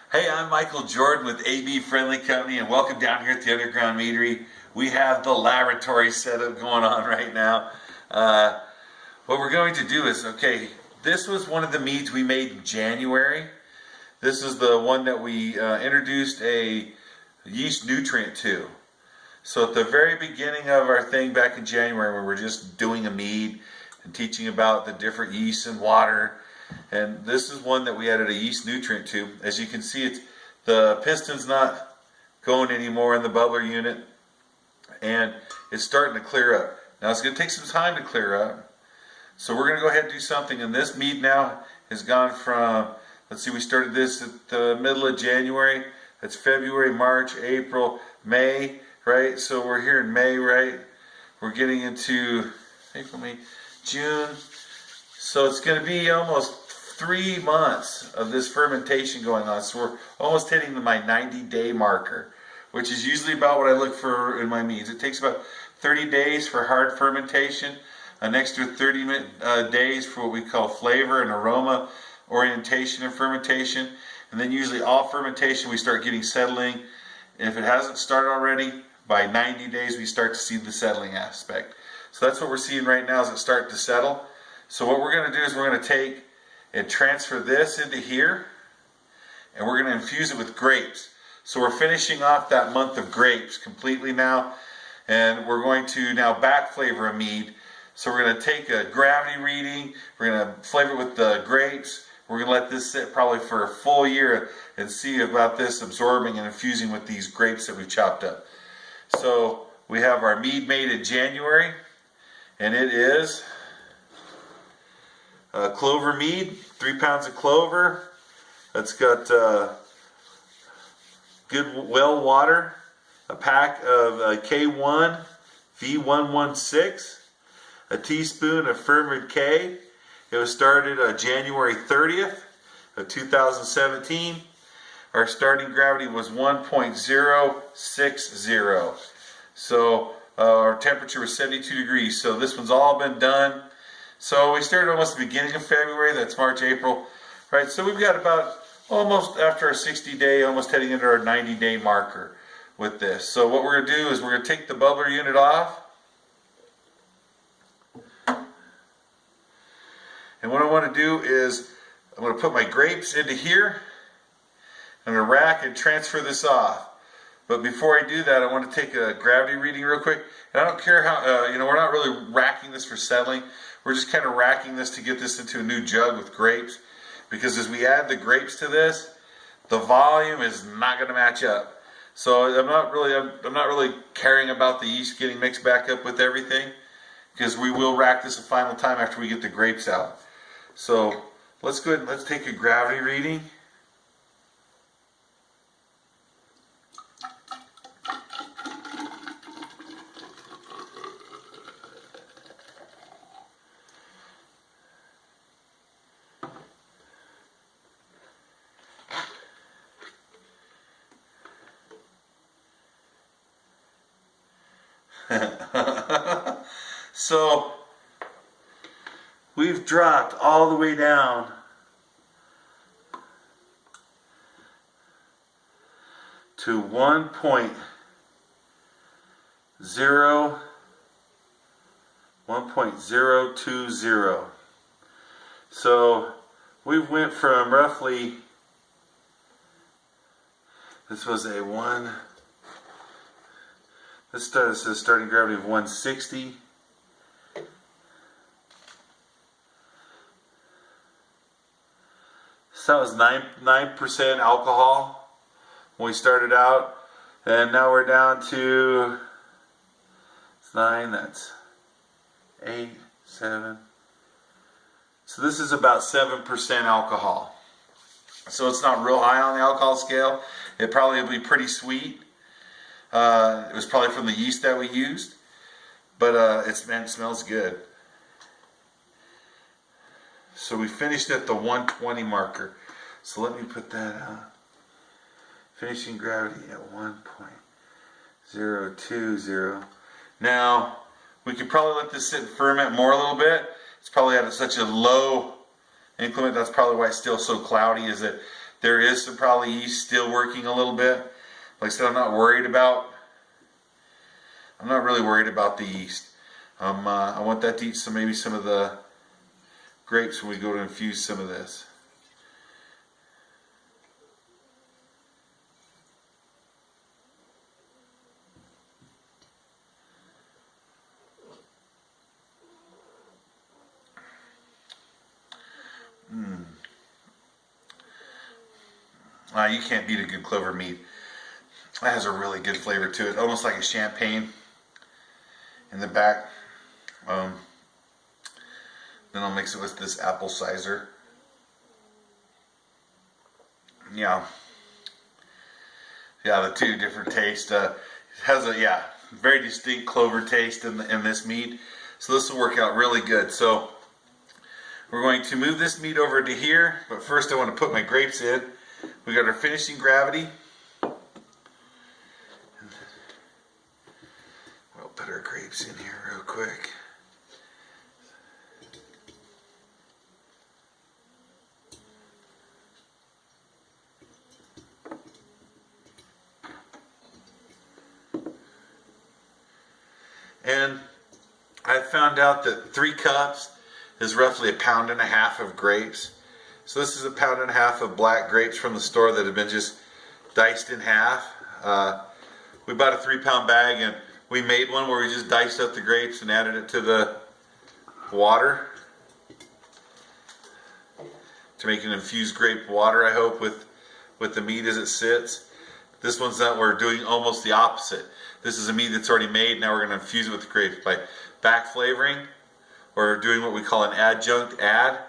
Hey, I'm Michael Jordan with AB Friendly Company, and welcome down here at the Underground Meadery. We have the laboratory setup going on right now. What we're going to do is, this was one of the meads we made in January. This is the one that we introduced a yeast nutrient to. So at the very beginning of our thing back in January, we were just doing a mead and teaching about the different yeasts and water. And this is one that we added a yeast nutrient to. As you can see, the piston's not going anymore in the bubbler unit, and it's starting to clear up. Now it's going to take some time to clear up, so we're going to go ahead and do something. And this mead now has gone from, let's see, we started this at the middle of January. That's February, March, April, May, right? So we're here in May, right? We're getting into April, May, June. So it's going to be almost 3 months of this fermentation going on. So we're almost hitting my 90-day marker, which is usually about what I look for in my meads. It takes about 30 days for hard fermentation, an extra 30 days for what we call flavor and aroma orientation and fermentation. And then usually all fermentation we start getting settling. And if it hasn't started already, by 90 days we start to see the settling aspect. So that's what we're seeing right now, is it start to settle. So what we're going to do is we're going to take and transfer this into here, and we're going to infuse it with grapes. So we're finishing off that month of grapes completely now, and we're going to now back flavor a mead. So we're going to take a gravity reading, we're going to flavor it with the grapes, we're going to let this sit probably for a full year and see about this absorbing and infusing with these grapes that we've chopped up. So we have our mead made in January, and it is clover mead, 3 pounds of clover. It's got good well water, a pack of K1 V116, a teaspoon of fermented K. It was started January 30th of 2017. Our starting gravity was 1.060. So our temperature was 72 degrees. So this one's all been done. So we started almost the beginning of February, that's March, April, right? So we've got about almost after our 60-day, almost heading into our 90-day marker with this. So what we're going to do is we're going to take the bubbler unit off. And what I want to do is I'm going to put my grapes into here. I'm going to rack and transfer this off. But before I do that, I want to take a gravity reading real quick. And I don't care how, we're not really racking this for settling. We're just kind of racking this to get this into a new jug with grapes. Because as we add the grapes to this, the volume is not going to match up. So I'm not really caring about the yeast getting mixed back up with everything, because we will rack this a final time after we get the grapes out. So let's go ahead and let's take a gravity reading. So we've dropped all the way down to 1.020. So we went from roughly, this was a this does a starting gravity of 160. So that was 9% alcohol when we started out, and now we're down to 9. That's 8, 7. So this is about 7% alcohol. So it's not real high on the alcohol scale. It probably will be pretty sweet. It was probably from the yeast that we used, but it smells good. So we finished at the 120 marker. So let me put that out. Finishing gravity at 1.020. Now we could probably let this sit and ferment more a little bit. It's probably at such a low inclement. That's probably why it's still so cloudy, is that There is some probably yeast still working a little bit. Like I said, I'm not really worried about the yeast. I want that to eat maybe some of the grapes when we go to infuse some of this. You can't beat a good clover mead. That has a really good flavor to it, almost like a champagne in the back. Then I'll mix it with this apple cider. Yeah, the two different tastes. It has a very distinct clover taste in this mead. So this will work out really good. So we're going to move this mead over to here, but first I want to put my grapes in. We got our finishing gravity. We'll put our grapes in here real quick. And I found out that 3 cups is roughly 1.5 pounds of grapes. So this is 1.5 pounds of black grapes from the store that have been just diced in half. We bought a 3-pound bag and we made one where we just diced up the grapes and added it to the water to make an infused grape water, I hope, with the mead as it sits. This one's that we're doing almost the opposite. This is a mead that's already made. Now we're going to infuse it with the grapes by back flavoring, or doing what we call an adjunct add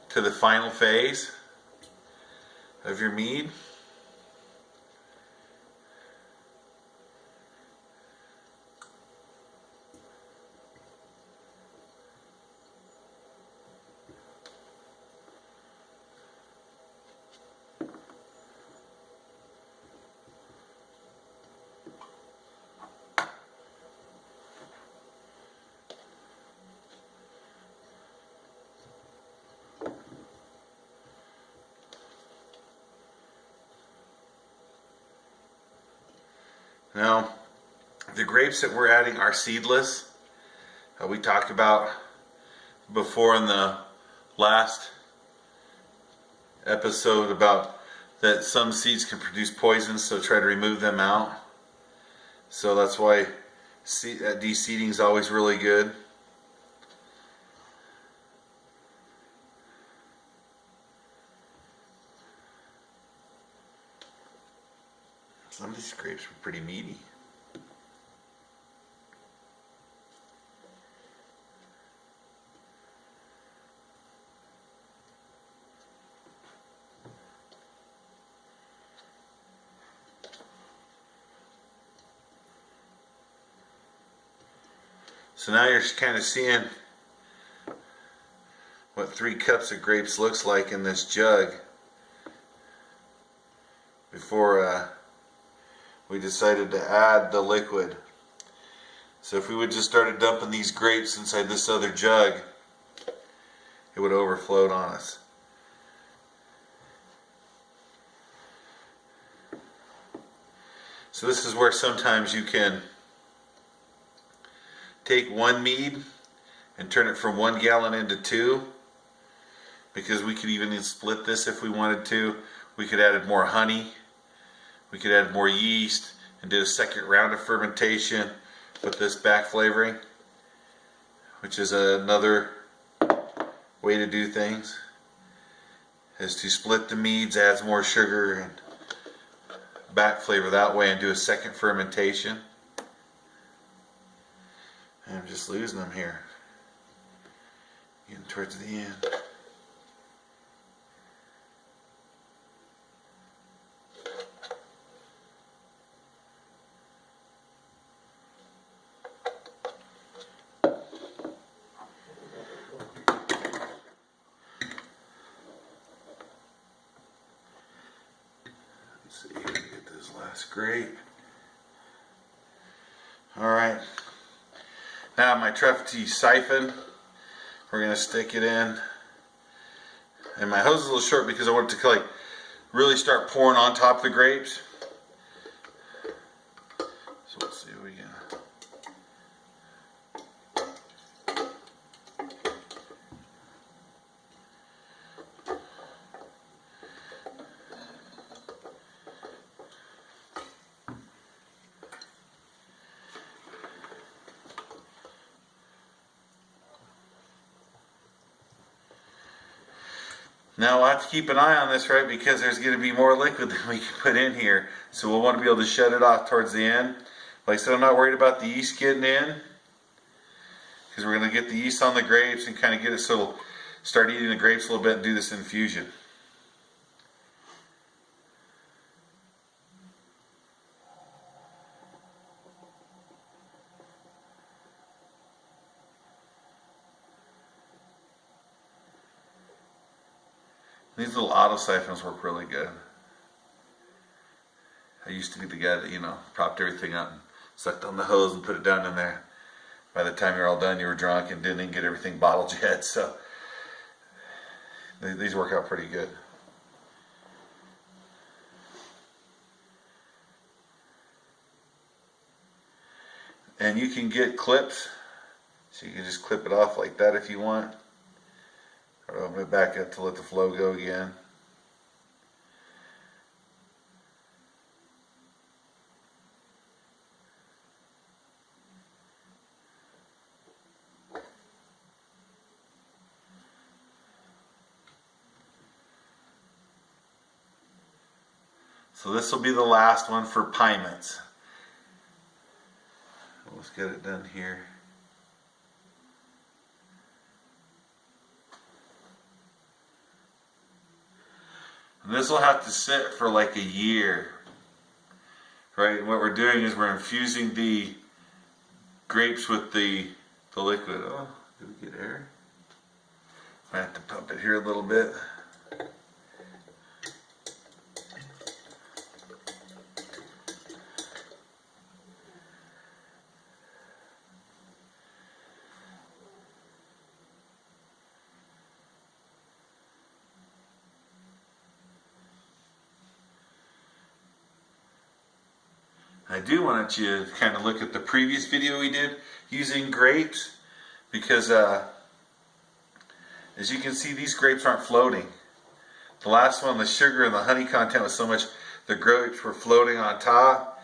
to the final phase of your mead. Now, the grapes that we're adding are seedless. We talked about before in the last episode about that some seeds can produce poison, so try to remove them out. So that's why de-seeding is always really good. Some of these grapes were pretty meaty. So now you're kind of seeing what 3 cups of grapes looks like in this jug before we decided to add the liquid. So if we would just started dumping these grapes inside this other jug, it would overflow on us. So this is where sometimes you can take one mead and turn it from 1 gallon into 2, because we could even split this if we wanted to. We could add more honey, we could add more yeast and do a second round of fermentation with this back flavoring, which is another way to do things, is to split the meads, add more sugar and back flavor that way, and do a second fermentation. And I'm just losing them here, getting towards the end. Let's see, get this last grape. Alright. Now my trufty siphon, we're going to stick it in. And my hose is a little short because I want it to really start pouring on top of the grapes. So let's see what we got. Now we'll have to keep an eye on this, right, because there's going to be more liquid than we can put in here. So we'll want to be able to shut it off towards the end. Like I said, I'm not worried about the yeast getting in, because we're going to get the yeast on the grapes and kind of get it so it'll start eating the grapes a little bit and do this infusion. These little auto siphons work really good. I used to be the guy that, you know, propped everything up and sucked on the hose and put it down in there. By the time you're all done, you were drunk and didn't even get everything bottled yet. So these work out pretty good. And you can get clips, so you can just clip it off like that if you want. Or open it back up to let the flow go again. So this will be the last one for piments. Let's get it done here. And this will have to sit for like a year, right? And what we're doing is we're infusing the grapes with the liquid. Oh, did we get air? I have to pump it here a little bit. I do want you to kind of look at the previous video we did using grapes, because as you can see, these grapes aren't floating. The last one, the sugar and the honey content was so much the grapes were floating on top.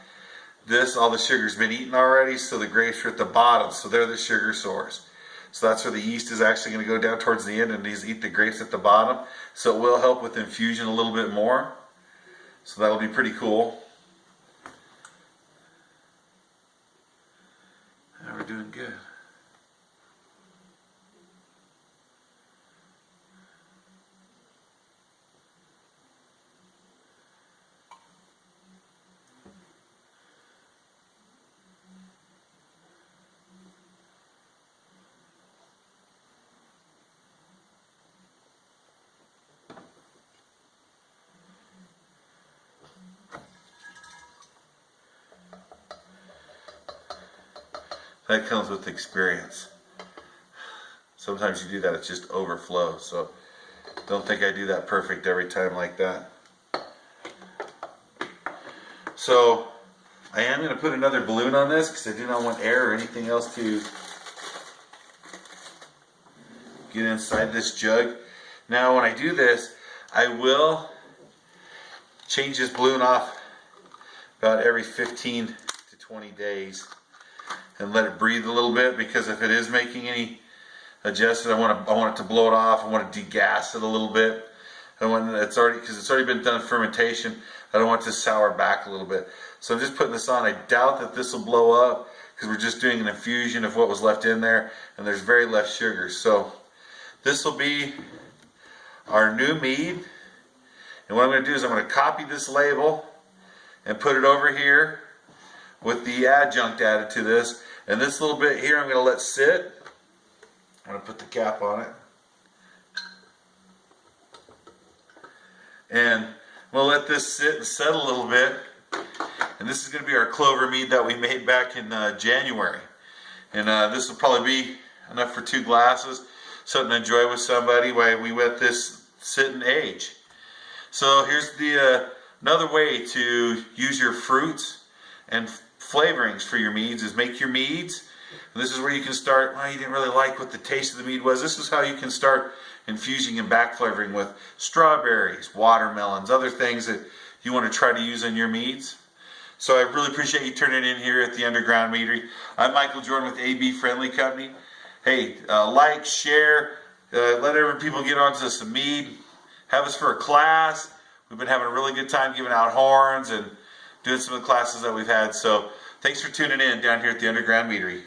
This, all the sugar's been eaten already, so the grapes are at the bottom, so they're the sugar source. So that's where the yeast is actually going to go down towards the end and these eat the grapes at the bottom. So it will help with infusion a little bit more. So that'll be pretty cool. We're doing good. That comes with experience. Sometimes you do that, it just overflows. So don't think I do that perfect every time like that. So I am going to put another balloon on this because I do not want air or anything else to get inside this jug. Now when I do this, I will change this balloon off about every 15 to 20 days. And let it breathe a little bit, because if it is making any adjustment, I want it to blow it off. I want to degas it a little bit. I want it's already been done in fermentation. I don't want it to sour back a little bit. So I'm just putting this on. I doubt that this will blow up, because we're just doing an infusion of what was left in there, and there's very less sugar. So this will be our new mead. And what I'm going to do is I'm going to copy this label and put it over here with the adjunct added to this. And this little bit here I'm going to let sit. I'm going to put the cap on it. And we'll let this sit and settle a little bit. And this is going to be our clover mead that we made back in January. And this will probably be enough for 2 glasses. Something to enjoy with somebody while we let this sit and age. So here's the another way to use your fruits and flavorings for your meads is make your meads. And this is where you can start. Well, you didn't really like what the taste of the mead was. This is how you can start infusing and back flavoring with strawberries, watermelons, other things that you want to try to use in your meads. So I really appreciate you turning in here at the Underground Meadery. I'm Michael Jordan with AB Friendly Company. Hey, like, share, let other people get onto some mead. Have us for a class. We've been having a really good time giving out horns and doing some of the classes that we've had. So thanks for tuning in down here at the Underground Meadery.